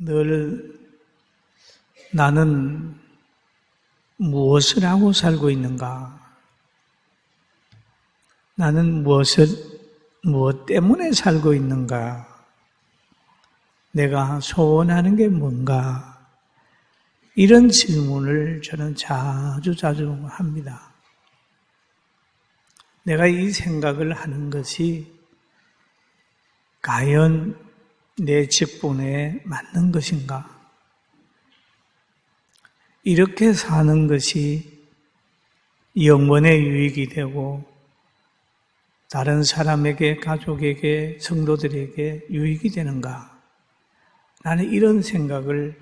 늘 나는 무엇을 하고 살고 있는가? 나는 무엇 때문에 살고 있는가? 내가 소원하는 게 뭔가? 이런 질문을 저는 자주 합니다. 내가 이 생각을 하는 것이 과연 내 직분에 맞는 것인가? 이렇게 사는 것이 영원의 유익이 되고 다른 사람에게, 가족에게, 성도들에게 유익이 되는가? 나는 이런 생각을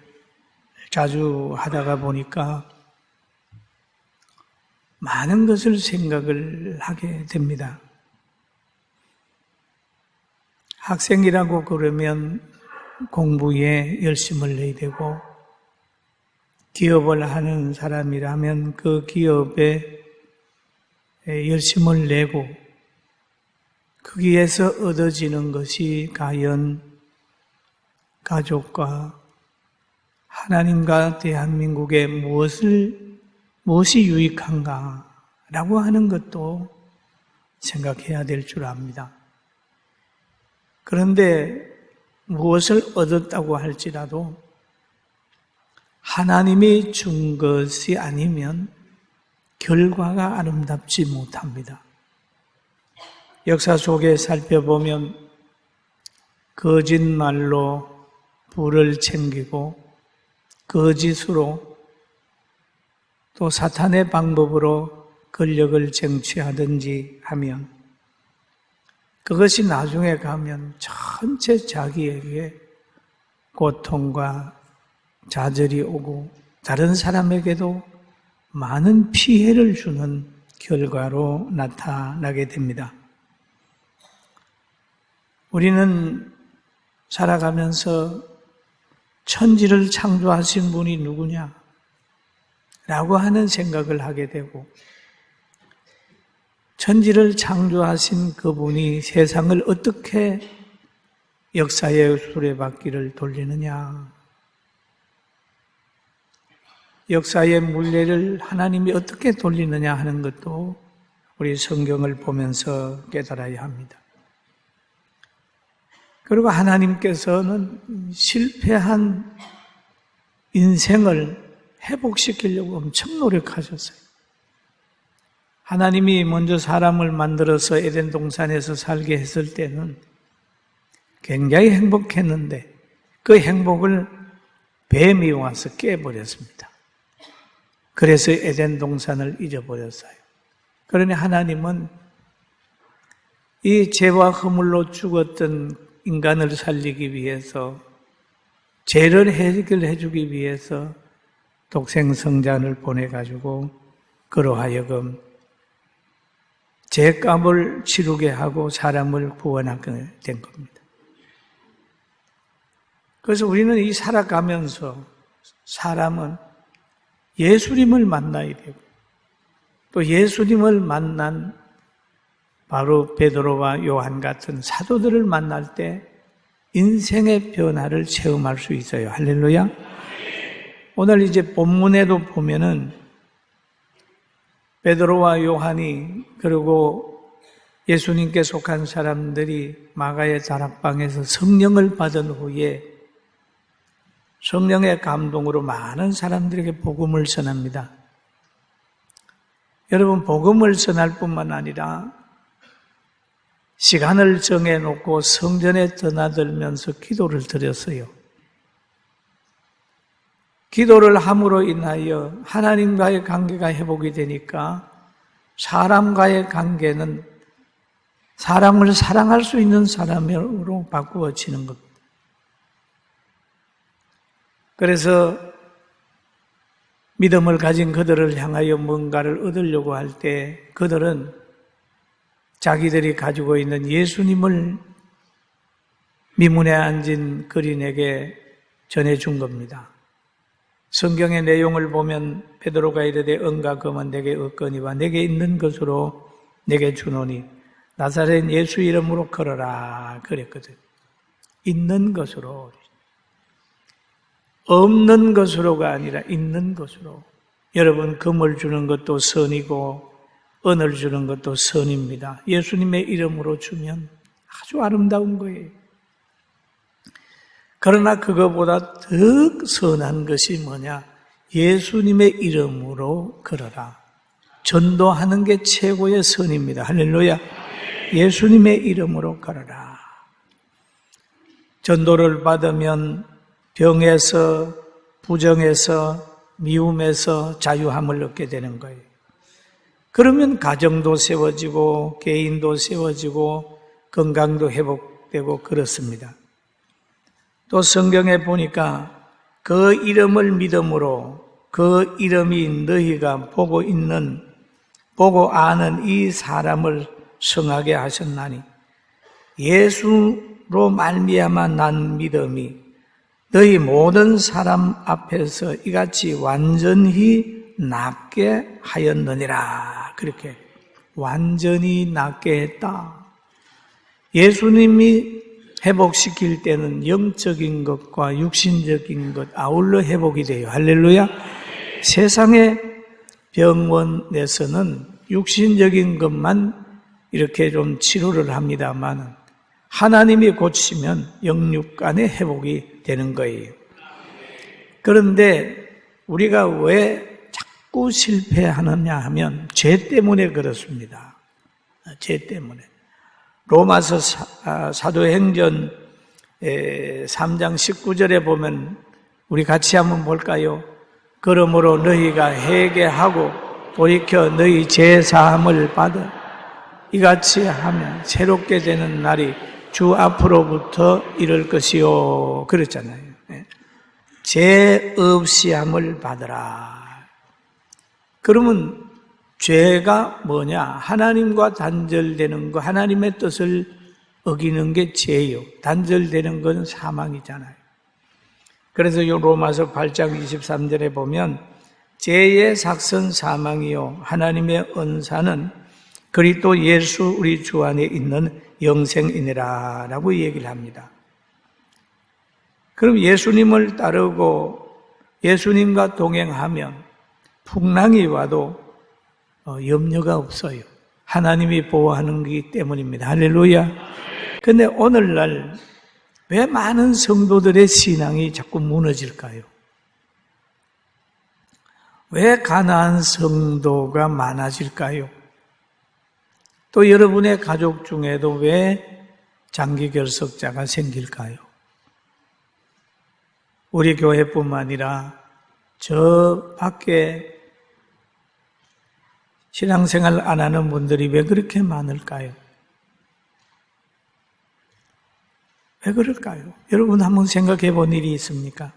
자주 하다가 보니까 많은 것을 생각을 하게 됩니다. 학생이라고 그러면 공부에 열심을 내야 되고, 기업을 하는 사람이라면 그 기업에 열심을 내고, 거기에서 얻어지는 것이 과연 가족과 하나님과 대한민국에 무엇이 유익한가라고 하는 것도 생각해야 될 줄 압니다. 그런데 무엇을 얻었다고 할지라도 하나님이 준 것이 아니면 결과가 아름답지 못합니다. 역사 속에 살펴보면 거짓말로 부를 챙기고 거짓으로 또 사탄의 방법으로 권력을 쟁취하든지 하면 그것이 나중에 가면 전체 자기에게 고통과 좌절이 오고 다른 사람에게도 많은 피해를 주는 결과로 나타나게 됩니다. 우리는 살아가면서 천지를 창조하신 분이 누구냐? 라고 하는 생각을 하게 되고 천지를 창조하신 그분이 세상을 어떻게 역사의 수레바퀴를 돌리느냐? 역사의 물레를 하나님이 어떻게 돌리느냐 하는 것도 우리 성경을 보면서 깨달아야 합니다. 그리고 하나님께서는 실패한 인생을 회복시키려고 엄청 노력하셨어요. 하나님이 먼저 사람을 만들어서 에덴 동산에서 살게 했을 때는 굉장히 행복했는데 그 행복을 뱀이 와서 깨버렸습니다. 그래서 에덴 동산을 잊어버렸어요. 그러니 하나님은 이 죄와 허물로 죽었던 인간을 살리기 위해서 죄를 해결해 주기 위해서 독생성자를 보내가지고 그로 하여금 죄값을 치르게 하고 사람을 구원하게 된 겁니다. 그래서 우리는 이 살아가면서 사람은 예수님을 만나야 되고 또 예수님을 만난 바로 베드로와 요한 같은 사도들을 만날 때 인생의 변화를 체험할 수 있어요. 할렐루야. 오늘 이제 본문에도 보면은 베드로와 요한이 그리고 예수님께 속한 사람들이 마가의 다락방에서 성령을 받은 후에 성령의 감동으로 많은 사람들에게 복음을 전합니다. 여러분, 복음을 전할 뿐만 아니라 시간을 정해놓고 성전에 드나들면서 기도를 드렸어요. 기도를 함으로 인하여 하나님과의 관계가 회복이 되니까 사람과의 관계는 사람을 사랑할 수 있는 사람으로 바꾸어지는 겁니다. 그래서 믿음을 가진 그들을 향하여 뭔가를 얻으려고 할 때 그들은 자기들이 가지고 있는 예수님을 미문에 앉은 그린에게 전해준 겁니다. 성경의 내용을 보면 베드로가 이르되 은과 금은 내게 없거니와 내게 있는 것으로 내게 주노니 나사렛 예수 이름으로 걸어라 그랬거든. 있는 것으로. 없는 것으로가 아니라 있는 것으로. 여러분, 금을 주는 것도 선이고 은을 주는 것도 선입니다. 예수님의 이름으로 주면 아주 아름다운 거예요. 그러나 그거보다 더 선한 것이 뭐냐? 예수님의 이름으로 걸어라. 전도하는 게 최고의 선입니다. 할렐루야. 예수님의 이름으로 걸어라. 전도를 받으면 병에서, 부정에서, 미움에서 자유함을 얻게 되는 거예요. 그러면 가정도 세워지고 개인도 세워지고 건강도 회복되고 그렇습니다. 또 성경에 보니까 그 이름을 믿음으로 그 이름이 너희가 보고 아는 이 사람을 성하게 하셨나니 예수로 말미암아 난 믿음이 너희 모든 사람 앞에서 이같이 완전히 낫게 하였느니라. 그렇게 완전히 낫게 했다. 예수님이 회복시킬 때는 영적인 것과 육신적인 것 아울러 회복이 돼요. 할렐루야. 세상의 병원에서는 육신적인 것만 이렇게 좀 치료를 합니다만 하나님이 고치면 영육간의 회복이 되는 거예요. 그런데 우리가 왜 자꾸 실패하느냐 하면 죄 때문에 그렇습니다. 죄 때문에. 로마서 사도행전 3장 19절에 보면 우리 같이 한번 볼까요? 그러므로 너희가 회개하고 돌이켜 너희 죄 사함을 받아 이같이 하면 새롭게 되는 날이 주 앞으로부터 이를 것이요. 그랬잖아요. 죄 없이 함을 받으라. 그러면 죄가 뭐냐? 하나님과 단절되는 거, 하나님의 뜻을 어기는 게 죄예요. 단절되는 건 사망이잖아요. 그래서 이 로마서 8장 23절에 보면 죄의 삭선 사망이요 하나님의 은사는 그리스도 예수 우리 주 안에 있는 영생이니라 라고 얘기를 합니다. 그럼 예수님을 따르고 예수님과 동행하면 풍랑이 와도 염려가 없어요. 하나님이 보호하는 것이기 때문입니다. 할렐루야. 그런데 오늘날 왜 많은 성도들의 신앙이 자꾸 무너질까요? 왜 가난한 성도가 많아질까요? 또 여러분의 가족 중에도 왜 장기결석자가 생길까요? 우리 교회뿐만 아니라 저 밖에 신앙생활 안 하는 분들이 왜 그렇게 많을까요? 왜 그럴까요? 여러분 한번 생각해 본 일이 있습니까?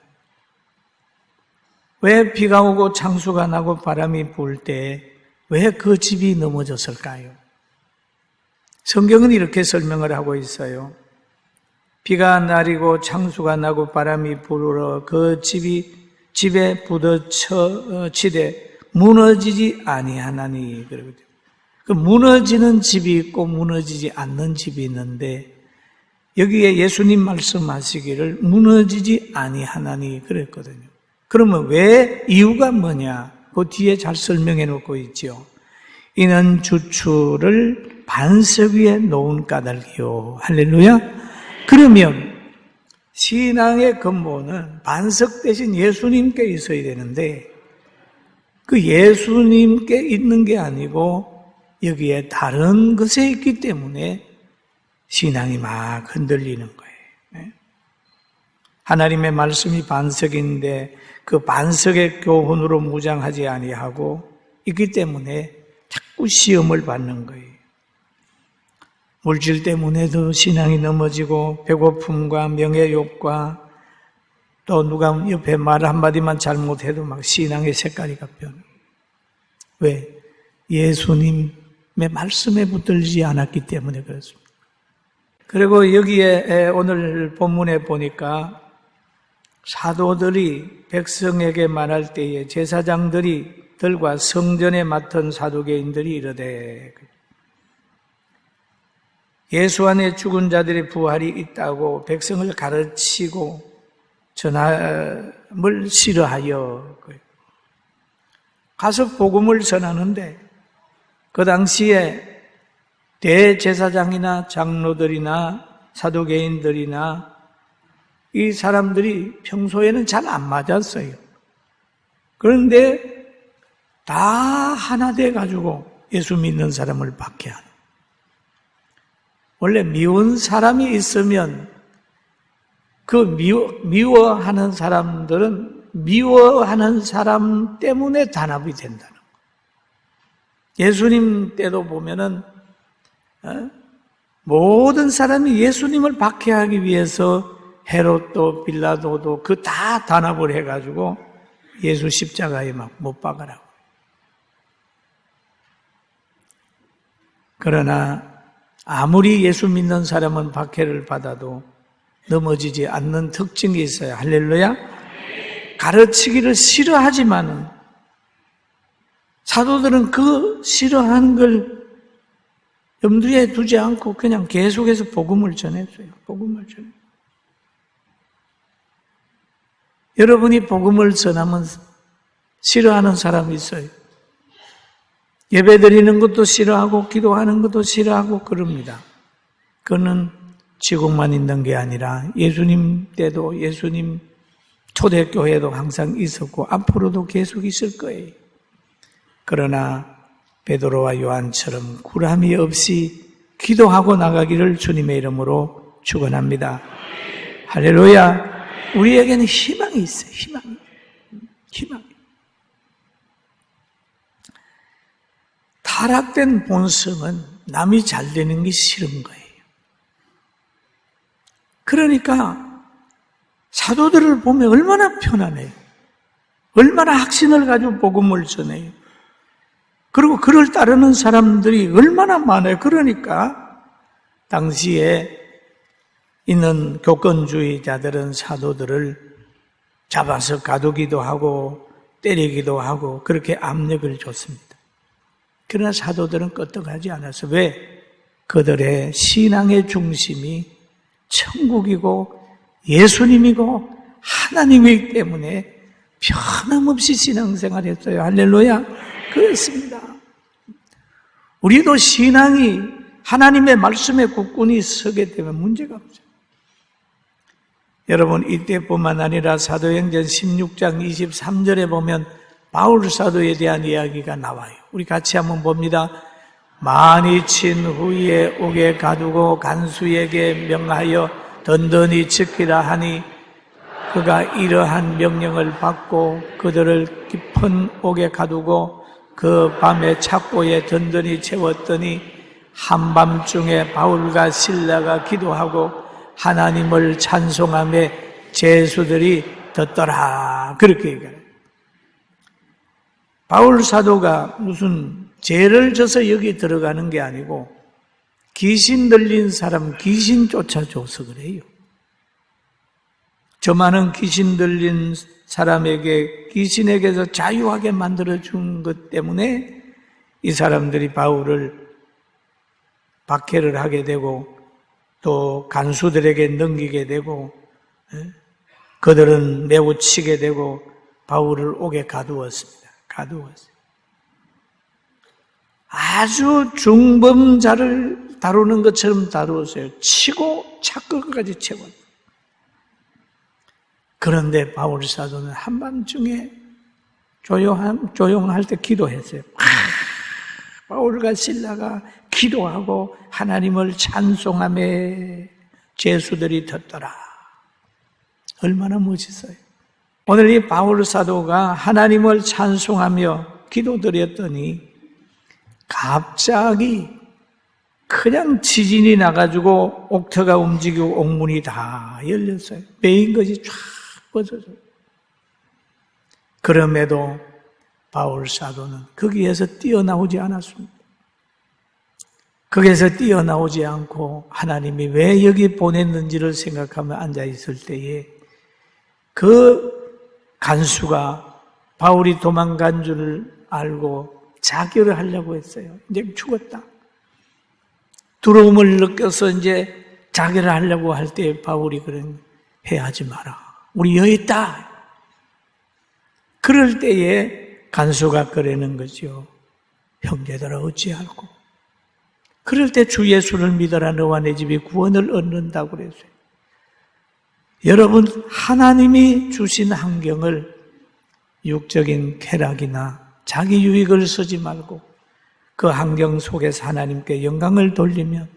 왜 비가 오고 창수가 나고 바람이 불 때 왜 그 집이 넘어졌을까요? 성경은 이렇게 설명을 하고 있어요. 비가 내리고 창수가 나고 바람이 불어 그 집에 부딪히되 무너지지 아니하나니. 그 무너지는 집이 있고 무너지지 않는 집이 있는데 여기에 예수님 말씀하시기를 무너지지 아니하나니 그랬거든요. 그러면 왜 이유가 뭐냐? 그 뒤에 잘 설명해 놓고 있죠. 이는 주추를 반석 위에 놓은 까닭이요. 할렐루야. 그러면 신앙의 근본은 반석 대신 예수님께 있어야 되는데 그 예수님께 있는 게 아니고 여기에 다른 것에 있기 때문에 신앙이 막 흔들리는 거예요. 하나님의 말씀이 반석인데 그 반석의 교훈으로 무장하지 아니하고 있기 때문에 자꾸 시험을 받는 거예요. 물질 때문에도 신앙이 넘어지고 배고픔과 명예욕과 또 누가 옆에 말 한마디만 잘못해도 막 신앙의 색깔이 변해요. 왜? 예수님의 말씀에 붙들지 않았기 때문에 그렇습니다. 그리고 여기에 오늘 본문에 보니까 사도들이 백성에게 말할 때에 제사장들과 성전에 맡은 사두개인들이 이르되 예수 안에 죽은 자들의 부활이 있다고 백성을 가르치고 전함을 싫어하여 가서 복음을 전하는데 그 당시에 대제사장이나 장로들이나 사두개인들이나 이 사람들이 평소에는 잘 안 맞았어요. 그런데 다 하나 돼가지고 예수 믿는 사람을 박해하는. 원래 미운 사람이 있으면 그 미워하는 사람들은 미워하는 사람 때문에 단합이 된다는 거예요. 예수님 때도 보면은 모든 사람이 예수님을 박해하기 위해서 헤롯도 빌라도도 그 다 단합을 해가지고 예수 십자가에 막 못 박으라고. 그러나 아무리 예수 믿는 사람은 박해를 받아도 넘어지지 않는 특징이 있어요. 할렐루야. 가르치기를 싫어하지만은 사도들은 그 싫어하는 걸 염두에 두지 않고 그냥 계속해서 복음을 전했어요. 복음을 전했어요. 여러분이 복음을 전하면 싫어하는 사람이 있어요. 예배 드리는 것도 싫어하고 기도하는 것도 싫어하고 그럽니다. 그거는 지국만 있는 게 아니라 예수님 때도 예수님 초대교회도 항상 있었고 앞으로도 계속 있을 거예요. 그러나 베드로와 요한처럼 구람이 없이 기도하고 나가기를 주님의 이름으로 축원합니다. 할렐루야. 우리에게는 희망이 있어요. 희망이. 타락된 본성은 남이 잘 되는 게 싫은 거예요. 그러니까 사도들을 보면 얼마나 편안해요. 얼마나 확신을 가지고 복음을 전해요. 그리고 그를 따르는 사람들이 얼마나 많아요. 그러니까 당시에 있는 교권주의자들은 사도들을 잡아서 가두기도 하고 때리기도 하고 그렇게 압력을 줬습니다. 그러나 사도들은 끄떡하지 않았어. 왜? 그들의 신앙의 중심이 천국이고 예수님이고 하나님이기 때문에 변함없이 신앙생활했어요. 할렐루야. 그렇습니다. 우리도 신앙이 하나님의 말씀에 굳건히 서게 되면 문제가 없어요. 여러분 이때뿐만 아니라 사도행전 16장 23절에 보면 바울 사도에 대한 이야기가 나와요. 우리 같이 한번 봅니다. 많이 친 후에 옥에 가두고 간수에게 명하여 든든히 지키라 하니 그가 이러한 명령을 받고 그들을 깊은 옥에 가두고 그 밤에 착고에 든든히 채웠더니 한밤중에 바울과 실라가 기도하고 하나님을 찬송하며 제수들이 듣더라. 그렇게 얘기해요. 바울 사도가 무슨 죄를 져서 여기 들어가는 게 아니고 귀신 들린 사람 귀신 쫓아줘서 그래요. 저 많은 귀신 들린 사람에게 귀신에게서 자유하게 만들어준 것 때문에 이 사람들이 바울을 박해를 하게 되고 또 간수들에게 넘기게 되고 그들은 매우 치게 되고 바울을 옥에 가두었습니다. 아주 중범자를 다루는 것처럼 다루었어요. 치고 착거까지 채웠어요. 그런데 바울 사도는 한밤중에 조용할 때 기도했어요. 바울과 실라가 기도하고 하나님을 찬송하며 제수들이 듣더라. 얼마나 멋있어요. 오늘 이 바울 사도가 하나님을 찬송하며 기도드렸더니 갑자기 그냥 지진이 나가지고 옥터가 움직이고 옥문이 다 열렸어요. 메인 것이 쫙 뻗어져요. 그럼에도 바울 사도는 거기에서 뛰어나오지 않았습니다. 거기에서 뛰어나오지 않고 하나님이 왜 여기 보냈는지를 생각하며 앉아있을 때에 그 간수가 바울이 도망간 줄 알고 자결을 하려고 했어요. 이제 죽었다. 두려움을 느껴서 이제 자결을 하려고 할 때 바울이 그런 해하지 마라. 우리 여기 있다. 그럴 때에 간수가 그러는 거죠. 형제들아 어찌할꼬. 그럴 때 주 예수를 믿어라. 너와 내 집이 구원을 얻는다고 그랬어요. 여러분, 하나님이 주신 환경을 육적인 쾌락이나 자기 유익을 쓰지 말고 그 환경 속에서 하나님께 영광을 돌리면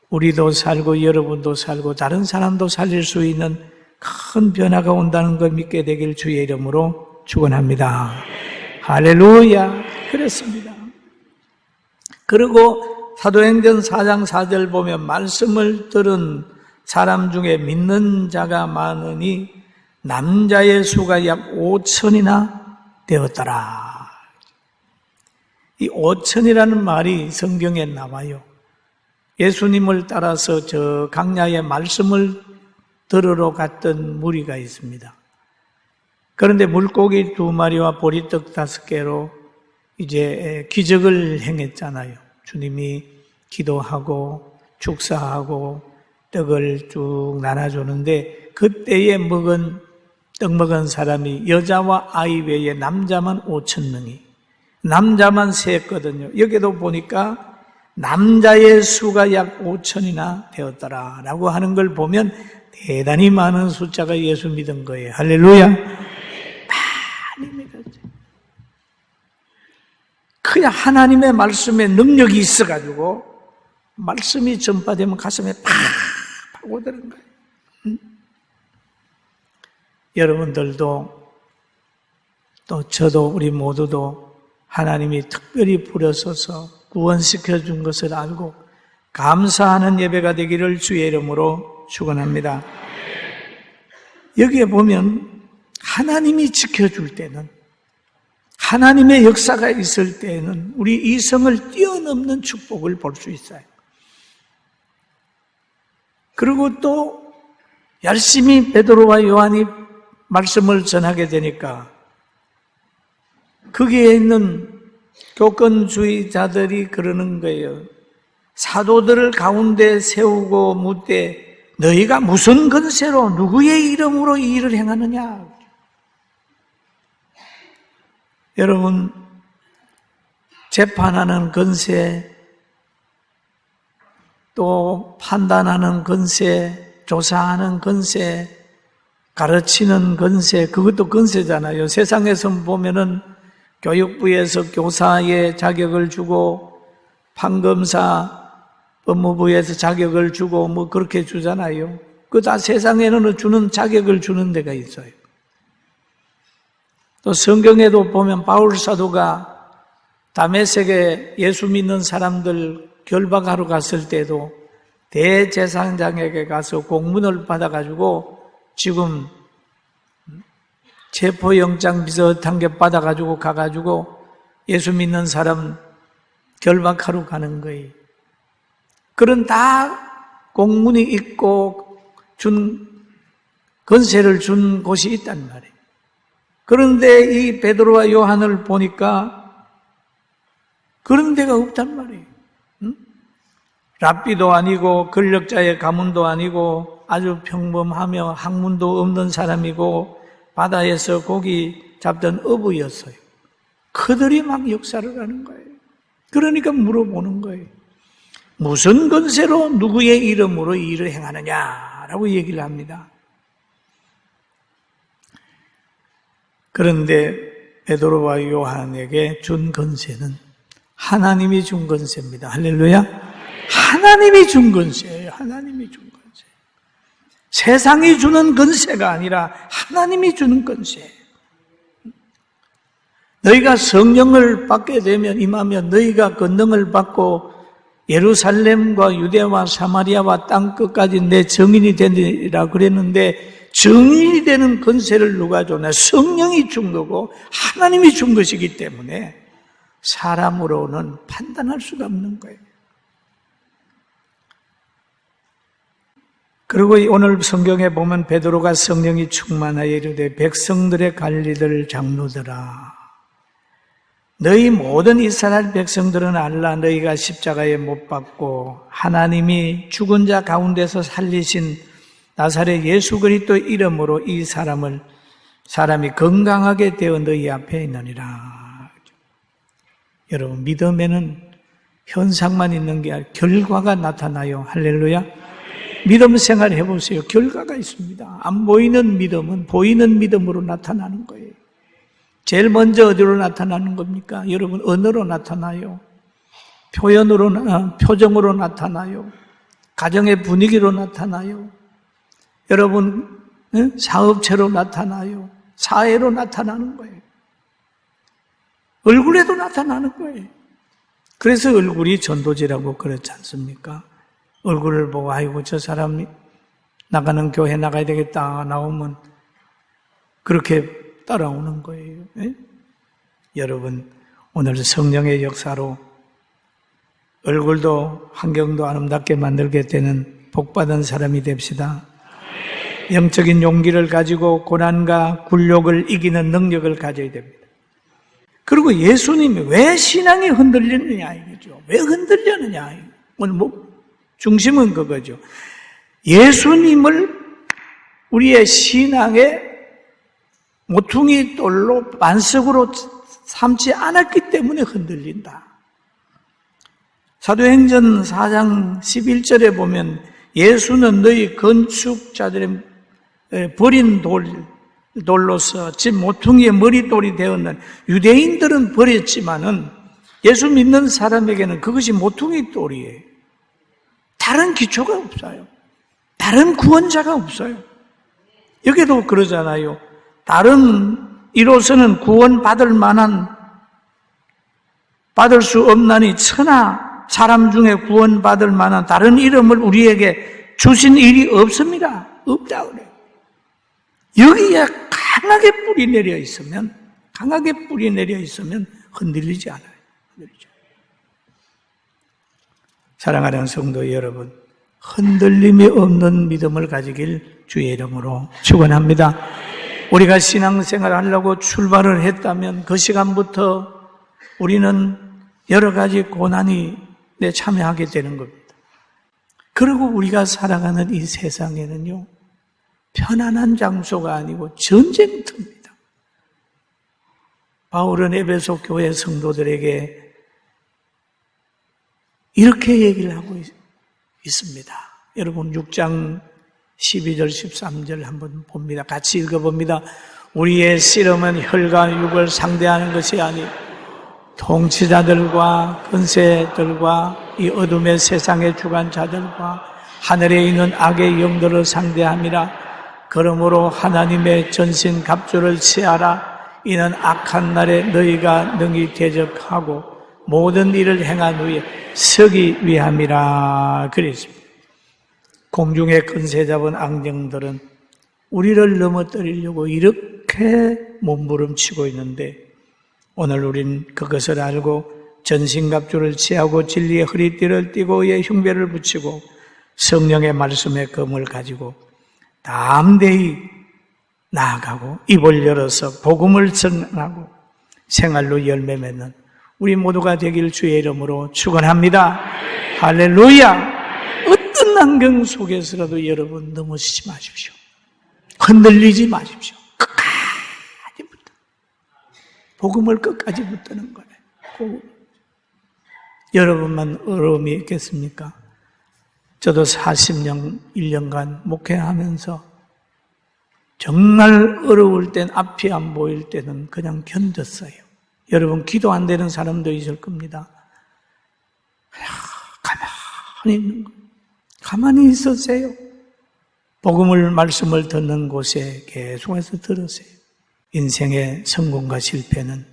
우리도 살고 여러분도 살고 다른 사람도 살릴 수 있는 큰 변화가 온다는 걸 믿게 되길 주의 이름으로 축원합니다. 할렐루야. 그렇습니다. 그리고 사도행전 4장 4절 보면 말씀을 들은 사람 중에 믿는 자가 많으니 남자의 수가 약 5천이나 되었더라. 이 5천이라는 말이 성경에 나와요. 예수님을 따라서 저 강야에 말씀을 들으러 갔던 무리가 있습니다. 그런데 물고기 2마리와 보리떡 5개로 이제 기적을 행했잖아요. 주님이 기도하고 축사하고 떡을 쭉 나눠주는데 그때에 떡 먹은 사람이 여자와 아이 외에 남자만 5,000명이, 남자만 셌거든요. 여기도 보니까 남자의 수가 약 5천이나 되었더라 라고 하는 걸 보면 대단히 많은 숫자가 예수 믿은 거예요. 할렐루야. 많이 믿었죠. 그냥 하나님의 말씀에 능력이 있어가지고 말씀이 전파되면 가슴에 팍 파고드는 거예요. 여러분들도 또 저도 우리 모두도 하나님이 특별히 부르셔서 구원시켜 준 것을 알고 감사하는 예배가 되기를 주의 이름으로 축원합니다. 여기에 보면 하나님이 지켜줄 때는, 하나님의 역사가 있을 때에는 우리 이성을 뛰어넘는 축복을 볼 수 있어요. 그리고 또 열심히 베드로와 요한이 말씀을 전하게 되니까 거기에 있는 교권주의자들이 그러는 거예요. 사도들을 가운데 세우고 묻되 너희가 무슨 권세로 누구의 이름으로 이 일을 행하느냐. 여러분, 재판하는 권세, 또 판단하는 권세, 조사하는 권세, 가르치는 권세, 그것도 권세잖아요. 세상에서 보면은 교육부에서 교사의 자격을 주고 판검사, 법무부에서 자격을 주고 뭐 그렇게 주잖아요. 그 다 세상에는 주는 자격을 주는 데가 있어요. 또 성경에도 보면 바울 사도가 다메섹에 예수 믿는 사람들 결박하러 갔을 때도 대제사장에게 가서 공문을 받아가지고 지금 체포영장 비슷한 게 받아가지고 가가지고 예수 믿는 사람 결박하러 가는 거예요. 그런 다 공문이 있고 권세를 준 곳이 있단 말이에요. 그런데 이 베드로와 요한을 보니까 그런 데가 없단 말이에요. 랍비도 아니고 권력자의 가문도 아니고 아주 평범하며 학문도 없는 사람이고 바다에서 고기 잡던 어부였어요. 그들이 막 역사를 하는 거예요. 그러니까 물어보는 거예요. 무슨 권세로 누구의 이름으로 이 일을 행하느냐라고 얘기를 합니다. 그런데 베드로와 요한에게 준 권세는 하나님이 준 권세입니다. 할렐루야. 하나님이 준 권세예요. 하나님이 준 권세. 세상이 주는 권세가 아니라 하나님이 주는 권세. 너희가 성령을 받게 되면 임하면 너희가 권능을 받고 예루살렘과 유대와 사마리아와 땅 끝까지 내 증인이 되리라 그랬는데 증인이 되는 권세를 누가 줬나? 성령이 준 거고 하나님이 준 것이기 때문에 사람으로는 판단할 수가 없는 거예요. 그리고 오늘 성경에 보면 베드로가 성령이 충만하여 이르되 백성들의 관리들 장로들아 너희 모든 이스라엘 백성들은 알라 너희가 십자가에 못 박고 하나님이 죽은 자 가운데서 살리신 나사렛 예수 그리스도 이름으로 이 사람이 건강하게 되어 너희 앞에 있느니라. 여러분, 믿음에는 현상만 있는 게 아니라 결과가 나타나요. 할렐루야. 믿음 생활 해보세요. 결과가 있습니다. 안 보이는 믿음은 보이는 믿음으로 나타나는 거예요. 제일 먼저 어디로 나타나는 겁니까? 여러분, 언어로 나타나요. 표정으로 나타나요. 가정의 분위기로 나타나요. 여러분, 사업체로 나타나요. 사회로 나타나는 거예요. 얼굴에도 나타나는 거예요. 그래서 얼굴이 전도지라고 그렇지 않습니까? 얼굴을 보고 아이고 저 사람이 나가는 교회 나가야 되겠다 나오면 그렇게 따라오는 거예요. 네? 여러분, 오늘 성령의 역사로 얼굴도 환경도 아름답게 만들게 되는 복받은 사람이 됩시다. 영적인 용기를 가지고 고난과 굴욕을 이기는 능력을 가져야 됩니다. 그리고 예수님이 왜 신앙이 흔들리느냐 이거죠. 왜 흔들렸느냐. 오늘 중심은 그거죠. 예수님을 우리의 신앙의 모퉁이 돌로 반석으로 삼지 않았기 때문에 흔들린다. 사도행전 4장 11절에 보면 예수는 너희 건축자들의 버린 돌로서 집 모퉁이의 머릿돌이 되었는 유대인들은 버렸지만은 예수 믿는 사람에게는 그것이 모퉁이 돌이에요. 다른 기초가 없어요. 다른 구원자가 없어요. 여기도 그러잖아요. 다른 이로서는 구원받을 수 없나니 천하 사람 중에 구원받을 만한 다른 이름을 우리에게 주신 일이 없습니다. 없다 그래요. 여기에 강하게 뿌리 내려 있으면 흔들리지 않아요. 사랑하는 성도 여러분, 흔들림이 없는 믿음을 가지길 주의 이름으로 축원합니다. 우리가 신앙생활을 하려고 출발을 했다면 그 시간부터 우리는 여러 가지 고난이 참여하게 되는 겁니다. 그리고 우리가 살아가는 이 세상에는요, 편안한 장소가 아니고 전쟁터입니다. 바울은 에베소 교회 성도들에게 이렇게 얘기를 하고 있습니다. 여러분 6장 12절 13절 한번 봅니다. 같이 읽어봅니다. 우리의 씨름은 혈과 육을 상대하는 것이 아니 통치자들과 권세들과 이 어둠의 세상의 주관자들과 하늘에 있는 악의 영들을 상대함이라. 그러므로 하나님의 전신 갑주를 취하라. 이는 악한 날에 너희가 능히 대적하고 모든 일을 행한 후에 서기 위함이라 그랬습니다. 공중에 권세 잡은 악령들은 우리를 넘어뜨리려고 이렇게 몸부림치고 있는데 오늘 우린 그것을 알고 전신갑주를 취하고 진리의 허리띠를 띠고 의의 흉배를 붙이고 성령의 말씀의 검을 가지고 담대히 나아가고 입을 열어서 복음을 전하고 생활로 열매 맺는 우리 모두가 되길 주의 이름으로 축원합니다. 할렐루야. 어떤 환경 속에서라도 여러분 넘어지지 마십시오. 흔들리지 마십시오. 끝까지 붙어. 복음을 끝까지 붙드는 거예요. 여러분만 어려움이 있겠습니까? 저도 40년, 1년간 목회하면서 정말 어려울 땐 앞이 안 보일 때는 그냥 견뎠어요. 여러분 기도 안 되는 사람도 있을 겁니다. 가만히 있는 거예요. 가만히 있으세요. 복음을 말씀을 듣는 곳에 계속해서 들으세요. 인생의 성공과 실패는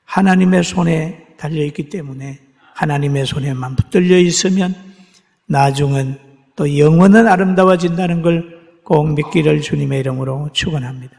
하나님의 손에 달려있기 때문에 하나님의 손에만 붙들려 있으면 나중은 또 영원은 아름다워진다는 걸 꼭 믿기를 주님의 이름으로 축원합니다.